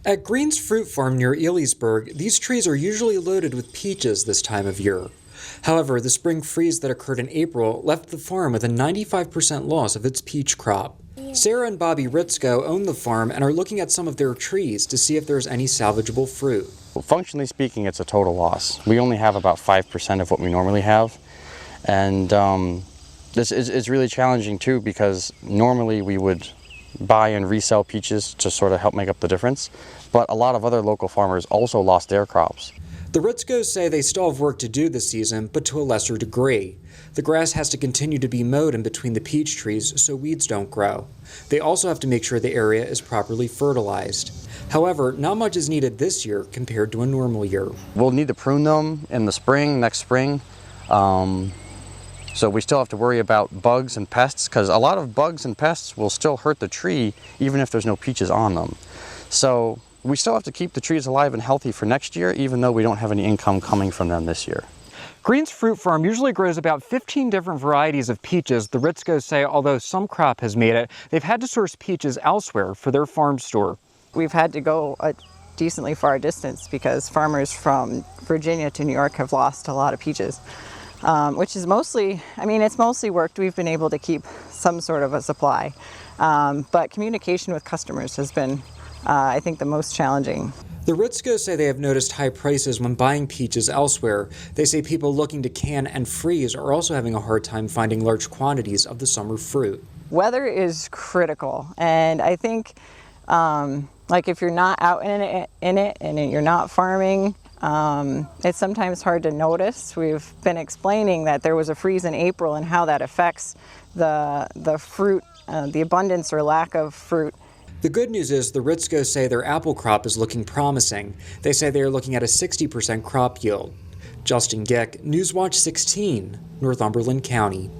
At Green's Fruit Farm near Elysburg, these trees are usually loaded with peaches this time of year. However, the spring freeze that occurred in April left the farm with a 95% loss of its peach crop. Sarah and Bobby Ritzko own the farm and are looking at some of their trees to see if there's any salvageable fruit. Well, functionally speaking, it's a total loss. We only have about 5% of what we normally have. And this is really challenging too, because normally we would buy and resell peaches to sort of help make up the difference. But a lot of other local farmers also lost their crops. The Ritzkos say they still have work to do this season, but to a lesser degree. The grass has to continue to be mowed in between the peach trees so weeds don't grow. They also have to make sure the area is properly fertilized. However, not much is needed this year compared to a normal year. We'll need to prune them in the spring, next spring. So we still have to worry about bugs and pests, because a lot of bugs and pests will still hurt the tree even if there's no peaches on them. So we still have to keep the trees alive and healthy for next year, even though we don't have any income coming from them this year. Green's Fruit Farm usually grows about 15 different varieties of peaches. The Ritzkos say although some crop has made it, they've had to source peaches elsewhere for their farm store. We've had to go a decently far distance because farmers from Virginia to New York have lost a lot of peaches. Which is mostly, it's mostly worked. We've been able to keep some sort of a supply. But communication with customers has been, I think, the most challenging. The Ritzkos say they have noticed high prices when buying peaches elsewhere. They say people looking to can and freeze are also having a hard time finding large quantities of the summer fruit. Weather is critical, and I think, if you're not out in it and you're not farming, it's sometimes hard to notice. We've been explaining that there was a freeze in April and how that affects the fruit, the abundance or lack of fruit. The good news is the Ritzkos say their apple crop is looking promising. They say they are looking at a 60% crop yield. Justin Gick, Newswatch 16, Northumberland County.